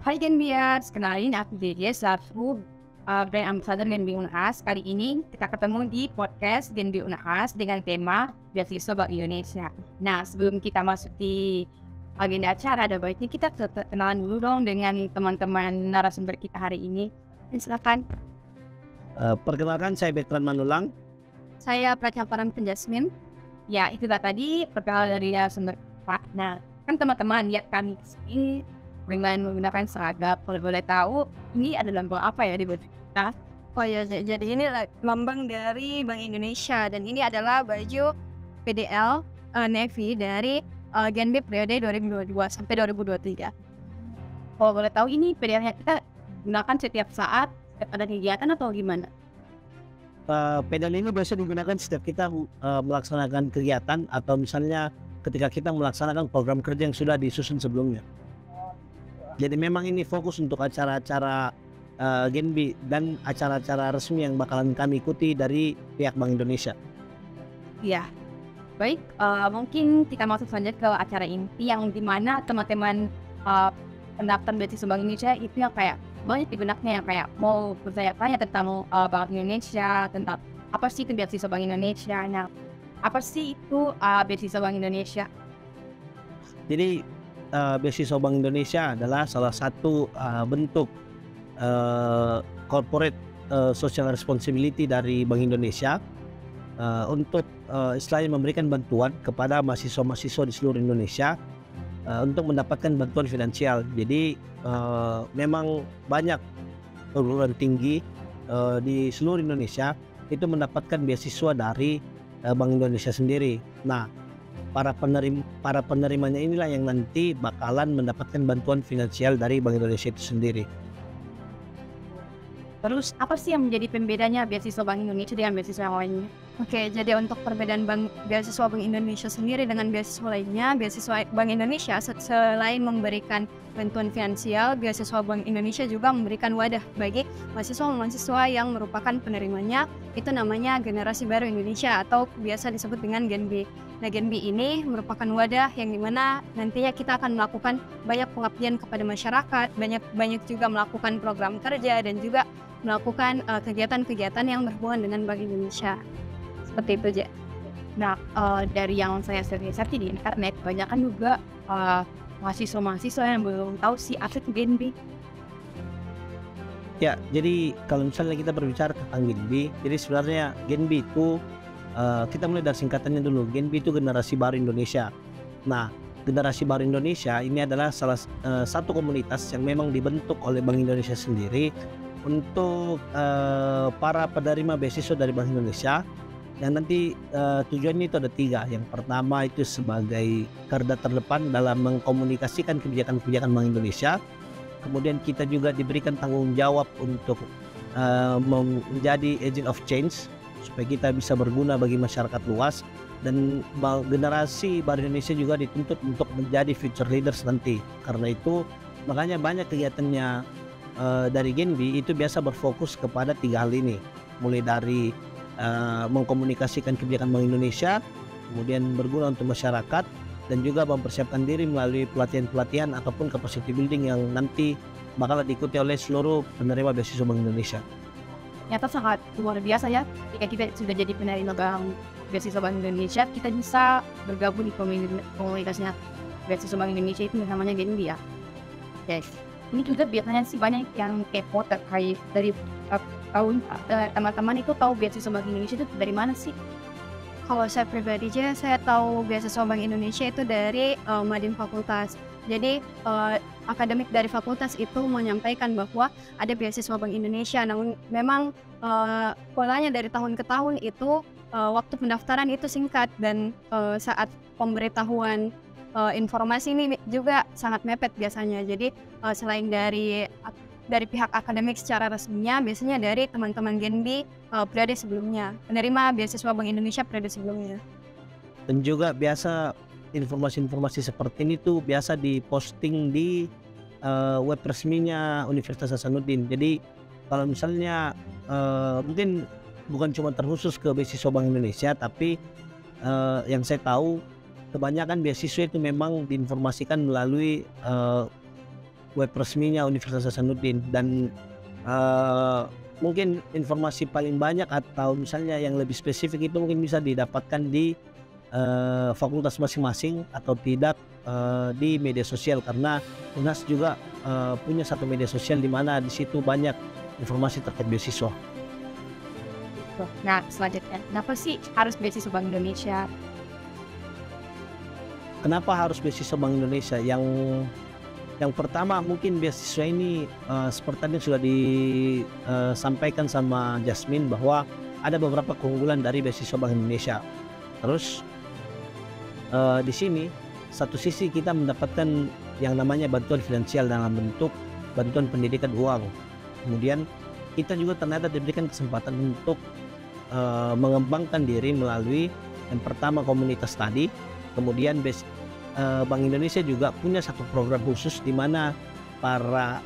Hai Genbiars, kenalin aku Dedia selaku brand ambassador Genbi Unhas. Kali ini kita ketemu di podcast Genbi Unhas dengan tema Beasiswa Bank Indonesia. Nah, sebelum kita masuk di agenda acara, ada baiknya kita kenalan dulu dong dengan teman-teman narasumber kita hari ini. Silakan. Perkenalkan, saya Bertrand Manulang. Saya Pracaparan Penjasmin. Ya, itulah tadi perkenalan dari narasumber Pak. Nah, kan teman-teman lihat kami di sini dengan menggunakan seragam. Kalau boleh tahu, ini adalah lambang apa ya di baju kita? Oh ya, jadi ini lambang dari Bank Indonesia dan ini adalah baju PDL Navy dari Genbi periode 2022 sampai 2023. Kalau boleh tahu, ini PDL-nya kita gunakan setiap saat, setiap ada kegiatan atau gimana? PDL ini biasa digunakan setiap kita melaksanakan kegiatan atau misalnya ketika kita melaksanakan program kerja yang sudah disusun sebelumnya. Jadi memang ini fokus untuk acara-acara Genbi dan acara-acara resmi yang bakalan kami ikuti dari pihak Bank Indonesia. Iya. Baik, mungkin kita masuk saja ke acara inti yang dimana teman-teman pendaftar beasiswa Bank Indonesia itu yang kayak banyak digunakan, yang kayak mau bertanya-tanya tentang Bank Indonesia, tentang apa sih itu beasiswa Bank Indonesia. Nah, apa sih itu beasiswa Bank Indonesia? Jadi beasiswa Bank Indonesia adalah salah satu bentuk corporate social responsibility dari Bank Indonesia untuk istilahnya memberikan bantuan kepada mahasiswa-mahasiswa di seluruh Indonesia untuk mendapatkan bantuan finansial. Jadi memang banyak perguruan tinggi di seluruh Indonesia itu mendapatkan beasiswa dari Bank Indonesia sendiri. Nah, para penerimanya inilah yang nanti bakalan mendapatkan bantuan finansial dari Bank Indonesia itu sendiri. Terus apa sih yang menjadi pembedanya beasiswa Bank Indonesia dengan beasiswa yang lainnya? Oke, jadi untuk perbedaan beasiswa Bank Indonesia sendiri dengan beasiswa lainnya, beasiswa Bank Indonesia selain memberikan bantuan finansial, beasiswa Bank Indonesia juga memberikan wadah bagi mahasiswa-mahasiswa yang merupakan penerimanya. Itu namanya Generasi Baru Indonesia atau biasa disebut dengan Genbi. Nah, Genbi ini merupakan wadah yang dimana nantinya kita akan melakukan banyak pengabdian kepada masyarakat, banyak juga melakukan program kerja dan juga melakukan kegiatan-kegiatan yang berhubungan dengan Bank Indonesia. Seperti itu aja. Nah, dari yang saya search di internet, banyak kan juga mahasiswa-mahasiswa yang belum tahu sih apa itu Genbi. Ya, jadi kalau misalnya kita berbicara tentang Genbi, jadi sebenarnya Genbi itu kita mulai dari singkatannya dulu. Genbi itu Generasi Baru Indonesia. Nah, Generasi Baru Indonesia ini adalah salah satu komunitas yang memang dibentuk oleh Bank Indonesia sendiri untuk para penerima beasiswa dari Bank Indonesia. Yang nanti tujuannya itu ada 3. Yang pertama itu sebagai garda terdepan dalam mengkomunikasikan kebijakan-kebijakan Bank Indonesia. Kemudian kita juga diberikan tanggung jawab untuk menjadi agent of change supaya kita bisa berguna bagi masyarakat luas. Dan generasi baru Indonesia juga dituntut untuk menjadi future leaders nanti. Karena itu makanya banyak kegiatannya dari Genbi itu biasa berfokus kepada 3 hal ini. Mulai dari mengkomunikasikan kebijakan Bank Indonesia, kemudian berguna untuk masyarakat, dan juga mempersiapkan diri melalui pelatihan-pelatihan ataupun capacity building yang nanti bakal diikuti oleh seluruh penerima beasiswa Bank Indonesia. Ternyata sangat luar biasa ya, jika kita sudah jadi penerima beasiswa Bank Indonesia, kita bisa bergabung di komunitasnya beasiswa Bank Indonesia itu namanya Genbi ya. Yes. Ini juga biasanya sih banyak yang kepo terkait dari teman-teman itu tahu beasiswa Bank Indonesia itu dari mana sih? Kalau saya pribadi aja, saya tahu beasiswa Bank Indonesia itu dari Madin Fakultas. Jadi akademik dari fakultas itu menyampaikan bahwa ada beasiswa Bank Indonesia. Namun memang polanya dari tahun ke tahun itu waktu pendaftaran itu singkat dan saat pemberitahuan informasi ini juga sangat mepet biasanya. Jadi selain dari pihak akademik secara resminya, biasanya dari teman-teman Genbi periode sebelumnya, penerima beasiswa Bank Indonesia periode sebelumnya. Dan juga biasa informasi-informasi seperti ini tuh biasa diposting di web resminya Universitas Hasanuddin. Jadi kalau misalnya mungkin bukan cuma terkhusus ke beasiswa Bank Indonesia, tapi yang saya tahu kebanyakan beasiswa itu memang diinformasikan melalui web resminya Universitas Hasanuddin. Dan mungkin informasi paling banyak atau misalnya yang lebih spesifik itu mungkin bisa didapatkan di fakultas masing-masing atau tidak di media sosial, karena UNHAS juga punya satu media sosial di mana di situ banyak informasi terkait beasiswa. Nah, selanjutnya, kenapa sih harus beasiswa Bank Indonesia? Kenapa harus beasiswa Bank Indonesia? Yang pertama mungkin beasiswa ini seperti tadi sudah disampaikan sama Jasmine bahwa ada beberapa keunggulan dari beasiswa Bank Indonesia. Terus di sini satu sisi kita mendapatkan yang namanya bantuan finansial dalam bentuk bantuan pendidikan uang. Kemudian kita juga ternyata diberikan kesempatan untuk mengembangkan diri melalui yang pertama komunitas tadi. Kemudian Bank Indonesia juga punya satu program khusus di mana para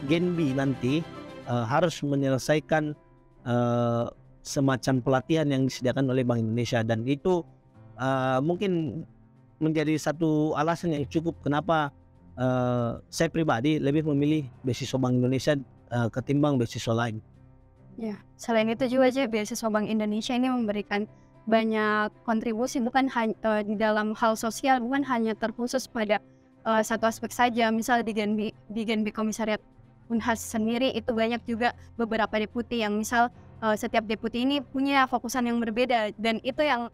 Genbi nanti harus menyelesaikan semacam pelatihan yang disediakan oleh Bank Indonesia, dan itu mungkin menjadi satu alasan yang cukup kenapa saya pribadi lebih memilih beasiswa Bank Indonesia ketimbang beasiswa lain. Ya, selain itu juga aja beasiswa Bank Indonesia ini memberikan banyak kontribusi, bukan hanya di dalam hal sosial, bukan hanya terkhusus pada satu aspek saja. Misal di Genbi Komisariat UNHAS sendiri itu banyak juga beberapa deputi yang misal setiap deputi ini punya fokusan yang berbeda, dan itu yang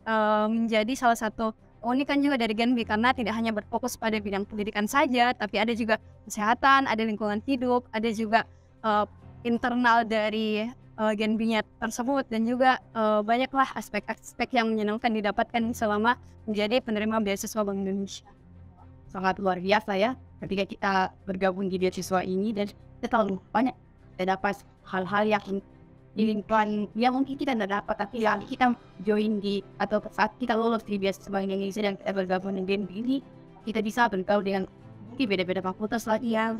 menjadi salah satu keunikan juga dari Genbi, karena tidak hanya berfokus pada bidang pendidikan saja, tapi ada juga kesehatan, ada lingkungan hidup, ada juga internal dari Genbi-nya tersebut, dan juga banyaklah aspek-aspek yang menyenangkan didapatkan selama menjadi penerima beasiswa Bank Indonesia. Sangat luar biasa ya ketika kita bergabung di beasiswa ini, dan kita terlalu banyak dapat hal-hal yang di lingkungan yang mungkin kita tidak dapat, tapi yang kita join di atau saat kita lolos di beasiswa Bank Indonesia dan kita bergabung dengan Genbi ini, kita bisa bergaul dengan mungkin beda-beda fakultas lagi yang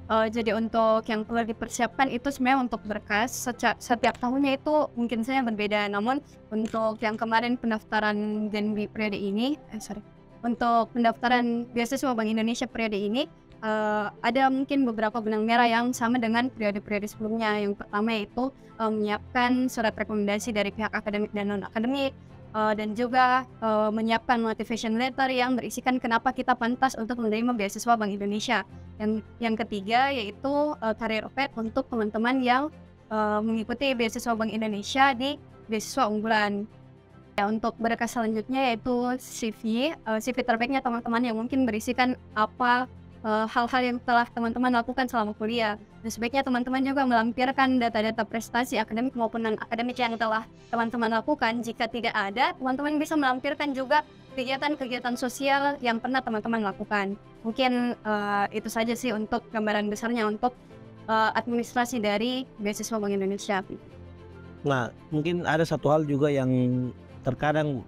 jadi untuk yang perlu dipersiapkan itu sebenarnya untuk berkas setiap tahunnya itu mungkin saja berbeda. Namun untuk yang kemarin pendaftaran Genbi periode ini, untuk pendaftaran beasiswa Bank Indonesia periode ini ada mungkin beberapa benang merah yang sama dengan periode-periode sebelumnya. Yang pertama yaitu menyiapkan surat rekomendasi dari pihak akademik dan non akademik, dan juga menyiapkan motivation letter yang berisikan kenapa kita pantas untuk menerima beasiswa Bank Indonesia. Yang ketiga yaitu career fair untuk teman-teman yang mengikuti beasiswa Bank Indonesia di beasiswa unggulan. Ya, untuk berkas selanjutnya yaitu CV terbaiknya teman-teman yang mungkin berisikan apa hal-hal yang telah teman-teman lakukan selama kuliah. Dan sebaiknya teman-teman juga melampirkan data-data prestasi akademik maupun non-akademik yang telah teman-teman lakukan. Jika tidak ada, teman-teman bisa melampirkan juga kegiatan-kegiatan sosial yang pernah teman-teman lakukan. Mungkin itu saja sih untuk gambaran besarnya untuk administrasi dari beasiswa Bank Indonesia. Nah, mungkin ada satu hal juga yang terkadang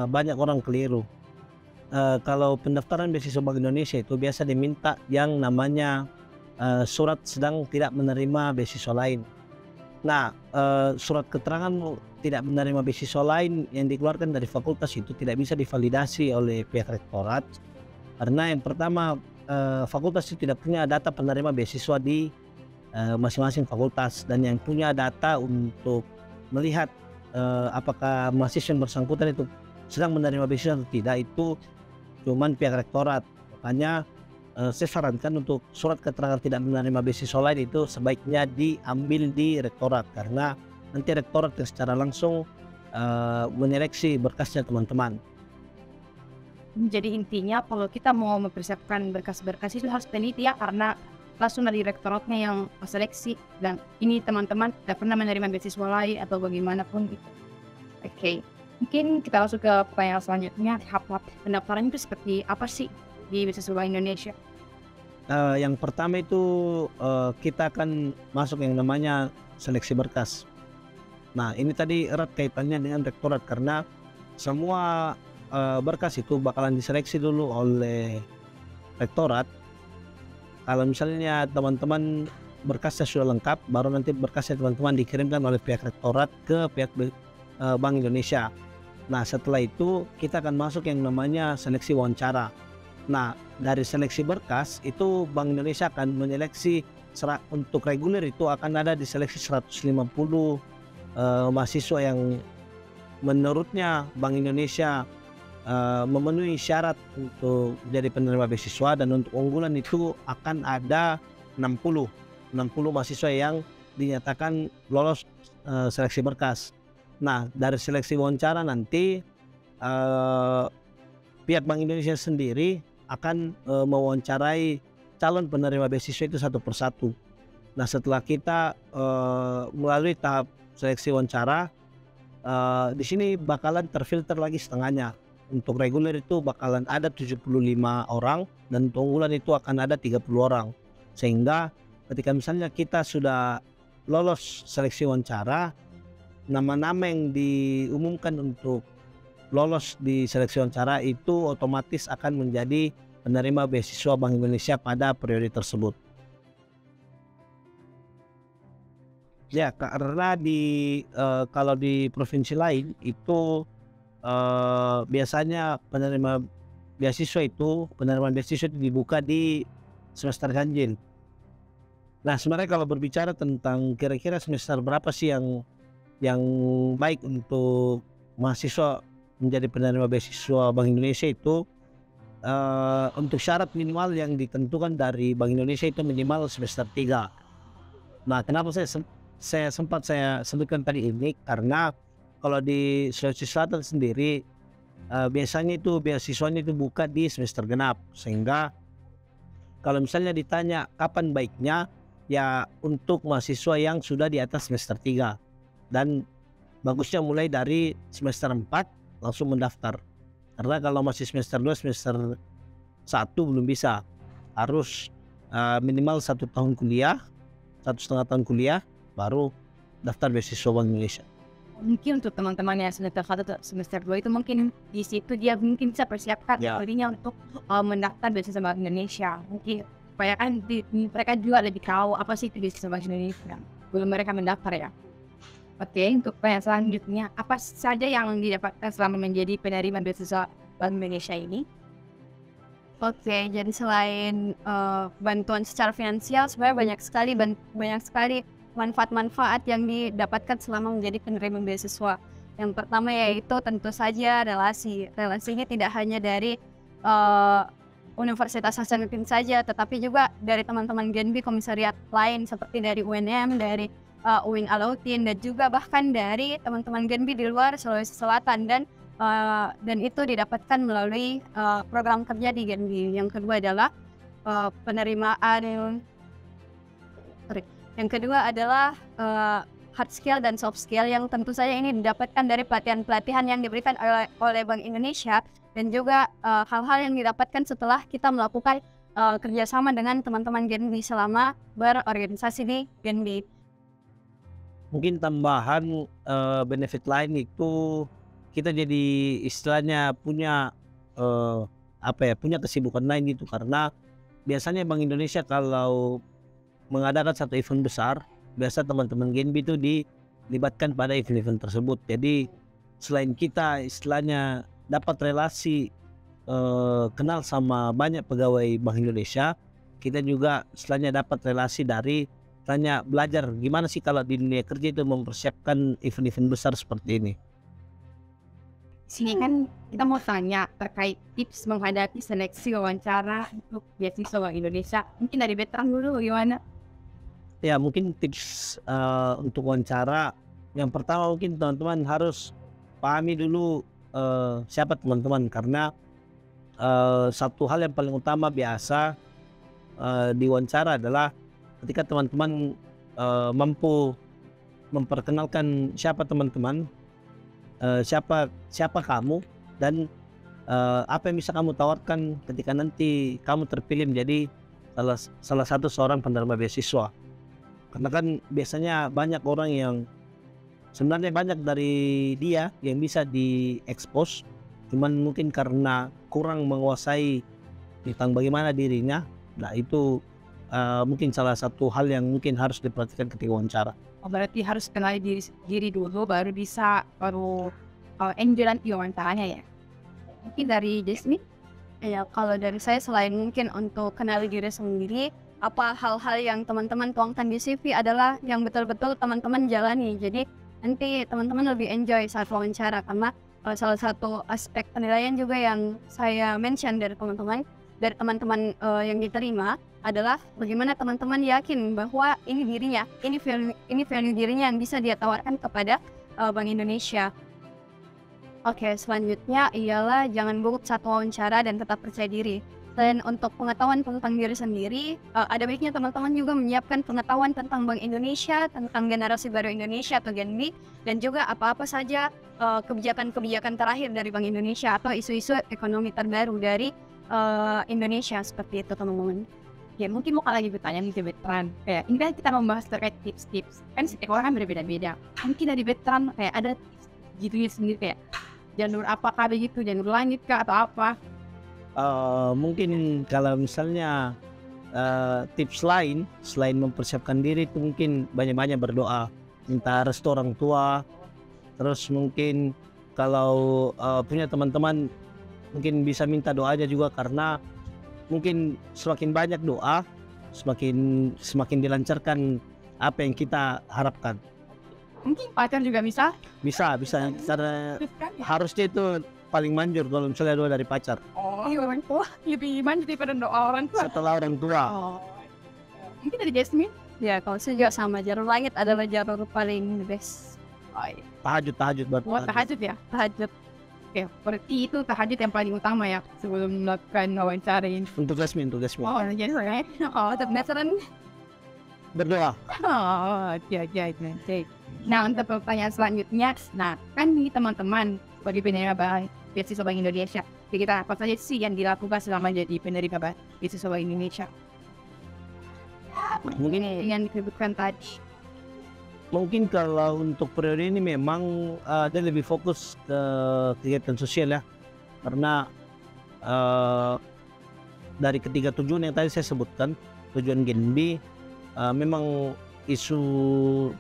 banyak orang keliru. Kalau pendaftaran beasiswa Bank Indonesia itu biasa diminta yang namanya surat sedang tidak menerima beasiswa lain. Nah, surat keterangan tidak menerima beasiswa lain yang dikeluarkan dari fakultas itu tidak bisa divalidasi oleh pihak rektorat, karena yang pertama fakultas itu tidak punya data penerima beasiswa di masing-masing fakultas, dan yang punya data untuk melihat apakah mahasiswa yang bersangkutan itu sedang menerima beasiswa atau tidak itu cuman pihak rektorat. Makanya saya sarankan untuk surat keterangan tidak menerima beasiswa lain itu sebaiknya diambil di rektorat, karena nanti rektorat yang secara langsung menyeleksi berkasnya teman-teman. Jadi intinya kalau kita mau mempersiapkan berkas-berkas itu harus teliti ya, karena langsung dari rektoratnya yang seleksi, dan ini teman-teman tidak pernah menerima beasiswa lain atau bagaimanapun gitu. Oke. Mungkin kita langsung ke pertanyaan selanjutnya. Tahap pendaftaran itu seperti apa sih di beasiswa Bank Indonesia? Yang pertama itu kita akan masuk yang namanya seleksi berkas. Nah, ini tadi erat kaitannya dengan rektorat, karena semua berkas itu bakalan diseleksi dulu oleh rektorat. Kalau misalnya teman-teman berkasnya sudah lengkap, baru nanti berkasnya teman-teman dikirimkan oleh pihak rektorat ke pihak Bank Indonesia. Nah, setelah itu kita akan masuk yang namanya seleksi wawancara. Nah, dari seleksi berkas itu Bank Indonesia akan menyeleksi untuk reguler itu akan ada diseleksi 150 mahasiswa yang menurutnya Bank Indonesia memenuhi syarat untuk jadi penerima beasiswa, dan untuk unggulan itu akan ada 60 mahasiswa yang dinyatakan lolos seleksi berkas. Nah, dari seleksi wawancara nanti pihak Bank Indonesia sendiri akan mewawancarai calon penerima beasiswa itu satu persatu. Nah, setelah kita melalui tahap seleksi wawancara, di sini bakalan terfilter lagi setengahnya. Untuk reguler itu bakalan ada 75 orang, dan untuk unggulan itu akan ada 30 orang. Sehingga ketika misalnya kita sudah lolos seleksi wawancara, nama-nama yang diumumkan untuk lolos di seleksi wawancara itu otomatis akan menjadi penerima beasiswa Bank Indonesia pada periode tersebut. Ya, karena kalau di provinsi lain itu biasanya penerimaan beasiswa itu dibuka di semester ganjil. Nah, sebenarnya kalau berbicara tentang kira-kira semester berapa sih yang baik untuk mahasiswa menjadi penerima beasiswa Bank Indonesia itu, untuk syarat minimal yang ditentukan dari Bank Indonesia itu minimal semester 3. Nah, kenapa saya sempat sebutkan tadi ini, karena kalau di Sulawesi Selatan sendiri biasanya itu beasiswanya itu buka di semester genap, sehingga kalau misalnya ditanya kapan baiknya, ya untuk mahasiswa yang sudah di atas semester 3, dan bagusnya mulai dari semester 4 langsung mendaftar. Karena kalau masih semester 2, semester 1 belum bisa, harus minimal 1 tahun kuliah, 1,5 tahun kuliah, baru daftar beasiswa Bank Indonesia. Mungkin untuk teman-teman yang semester 1 atau semester 2 itu mungkin di situ dia mungkin bisa persiapkan dirinya untuk mendaftar beasiswa Bank Indonesia. Mungkin supaya kan mereka juga lebih tahu apa sih itu beasiswa Bank Indonesia belum mereka mendaftar ya. Oke, untuk pertanyaan selanjutnya, apa saja yang didapatkan selama menjadi penerima beasiswa Bank Indonesia ini? Oke, jadi selain bantuan secara finansial, sebenarnya banyak sekali manfaat-manfaat yang didapatkan selama menjadi penerima beasiswa. Yang pertama yaitu tentu saja relasi. Relasinya tidak hanya dari Universitas Hasanuddin saja, tetapi juga dari teman-teman Genbi komisariat lain seperti dari UNM, dari UIN Alauddin, dan juga bahkan dari teman-teman Genbi di luar Sulawesi Selatan, dan itu didapatkan melalui program kerja di Genbi. Yang kedua adalah hard skill dan soft skill yang tentu saja ini didapatkan dari pelatihan-pelatihan yang diberikan oleh Bank Indonesia, dan juga hal-hal yang didapatkan setelah kita melakukan kerjasama dengan teman-teman Genbi selama berorganisasi di Genbi. Mungkin tambahan benefit lain itu kita jadi istilahnya punya punya kesibukan lain gitu, karena biasanya Bank Indonesia kalau mengadakan satu event besar, biasa teman-teman Genbi itu dilibatkan pada event-event tersebut. Jadi selain kita istilahnya dapat relasi kenal sama banyak pegawai Bank Indonesia, kita juga istilahnya dapat relasi dari tanya belajar gimana sih kalau di dunia kerja itu mempersiapkan event-event besar seperti ini. Sini kan kita mau tanya terkait tips menghadapi seleksi wawancara untuk beasiswa Bank Indonesia. Mungkin dari Betran dulu gimana? Ya, mungkin tips untuk wawancara, yang pertama mungkin teman-teman harus pahami dulu siapa teman-teman, karena satu hal yang paling utama biasa di wawancara adalah ketika teman-teman mampu memperkenalkan siapa teman-teman, siapa kamu, dan apa yang bisa kamu tawarkan ketika nanti kamu terpilih menjadi salah satu seorang penerima beasiswa. Karena kan biasanya banyak orang yang sebenarnya banyak dari dia yang bisa diekspos, cuman mungkin karena kurang menguasai tentang bagaimana dirinya. Nah, itu mungkin salah satu hal yang mungkin harus diperhatikan ketika wawancara. Oh, berarti harus kenali diri dulu baru bisa enjoy nanti wawancaranya ya. Mungkin dari Jasmine? Ya, kalau dari saya selain mungkin untuk kenali diri sendiri, apa hal-hal yang teman-teman tuangkan di CV adalah yang betul-betul teman-teman jalani. Jadi nanti teman-teman lebih enjoy saat wawancara karena salah satu aspek penilaian juga yang saya mention dari teman-teman yang diterima adalah bagaimana teman-teman yakin bahwa ini dirinya, ini value dirinya yang bisa dia tawarkan kepada Bank Indonesia. Oke, selanjutnya ialah jangan buruk saat wawancara dan tetap percaya diri. Selain untuk pengetahuan tentang diri sendiri, ada baiknya teman-teman juga menyiapkan pengetahuan tentang Bank Indonesia, tentang generasi baru Indonesia atau Gen B, dan juga apa-apa saja kebijakan-kebijakan terakhir dari Bank Indonesia atau isu-isu ekonomi terbaru dari Indonesia, seperti itu teman-teman. Ya mungkin mau lagi bertanya nih ke Betran, kayak ini kan kita membahas terkait tips-tips, kan setiap orang kan berbeda-beda. Mungkin dari Betran kayak ada tips gitu sendiri kayak jalur apakah begitu, jalur langit kah atau apa? Mungkin kalau misalnya tips lain selain mempersiapkan diri itu mungkin banyak-banyak berdoa, minta restu orang tua. Terus mungkin kalau punya teman-teman mungkin bisa minta doa aja juga, karena mungkin semakin banyak doa semakin dilancarkan apa yang kita harapkan. Mungkin pacar juga bisa Karena harusnya itu paling manjur kalau misalnya doa dari pacar. Oh, orang tua lebih manjur daripada doa orang tua. Setelah orang tua. Oh. Mungkin dari Jasmine? Ya, kalau saya juga sama, jalur langit adalah jalur paling best. Oh, iya. Tahajud Buat tahajud ya? Tahajud. Oke, berarti itu tahajud yang paling utama ya sebelum melakukan wawancara ini. Untuk Jasmine. Oh, jadi saya. Oh, penasaran. Berdoa. Oh, iya. Nah, untuk pertanyaan selanjutnya, nah kan ini teman-teman bagi penerima beasiswa Bank Indonesia, kita apa saja sih yang dilakukan selama jadi penerima beasiswa Bank Indonesia? Mungkin yang disebutkan tadi. Mungkin kalau untuk periode ini memang dia lebih fokus ke kegiatan sosial ya, karena dari ketiga tujuan yang tadi saya sebutkan, tujuan Gen B, memang isu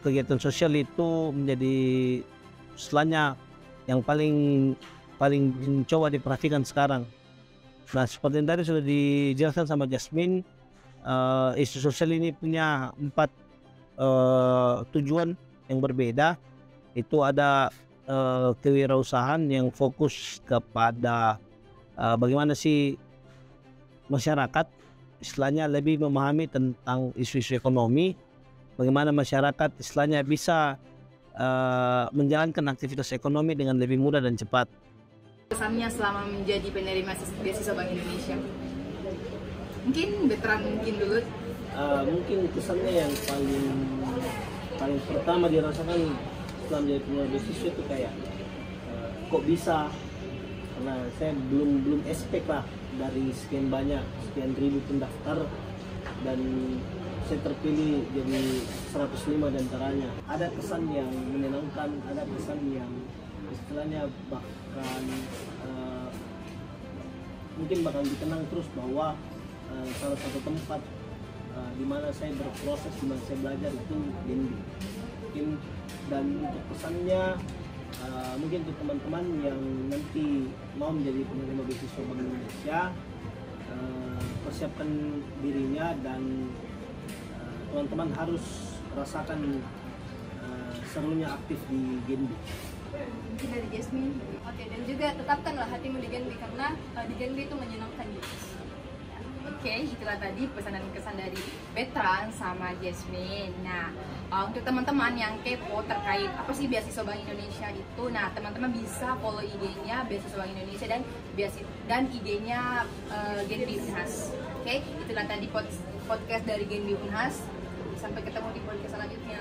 kegiatan sosial itu menjadi istilahnya yang paling coba diperhatikan sekarang. Nah, seperti yang tadi sudah dijelaskan sama Jasmine, isu sosial ini punya 4 tujuan yang berbeda. Itu ada kewirausahaan yang fokus kepada bagaimana sih masyarakat istilahnya lebih memahami tentang isu-isu ekonomi, bagaimana masyarakat istilahnya bisa menjalankan aktivitas ekonomi dengan lebih mudah dan cepat. Kesannya selama menjadi penerima beasiswa Bank Indonesia, mungkin Betran dulu. Mungkin kesannya yang paling pertama dirasakan setelah menjadi penerima beasiswa itu kayak kok bisa, karena saya belum expect lah dari sekian ribu pendaftar dan saya terpilih jadi 105 diantaranya. Ada kesan yang menyenangkan, ada kesan yang istilahnya bahkan mungkin bakal dikenang terus bahwa salah satu tempat di mana saya berproses, di mana saya belajar itu Gen B. Dan untuk pesannya mungkin untuk teman-teman yang nanti mau menjadi penerima beasiswa Bank Indonesia, persiapkan dirinya dan teman-teman harus rasakan serunya aktif di Gen B. Mungkin dari Jasmine. Oke, dan juga tetapkanlah hatimu di Gen B karena di Gen B itu menyenangkan gitu. Oke, itulah tadi pesan dan kesan dari Betran sama Jasmine. Nah, untuk teman-teman yang kepo terkait apa sih beasiswa Bank Indonesia itu, nah teman-teman bisa follow IG-nya beasiswa Bank Indonesia dan IG-nya Gen B Unhas. Oke, itulah tadi podcast dari Gen B Unhas. Sampai ketemu di podcast selanjutnya.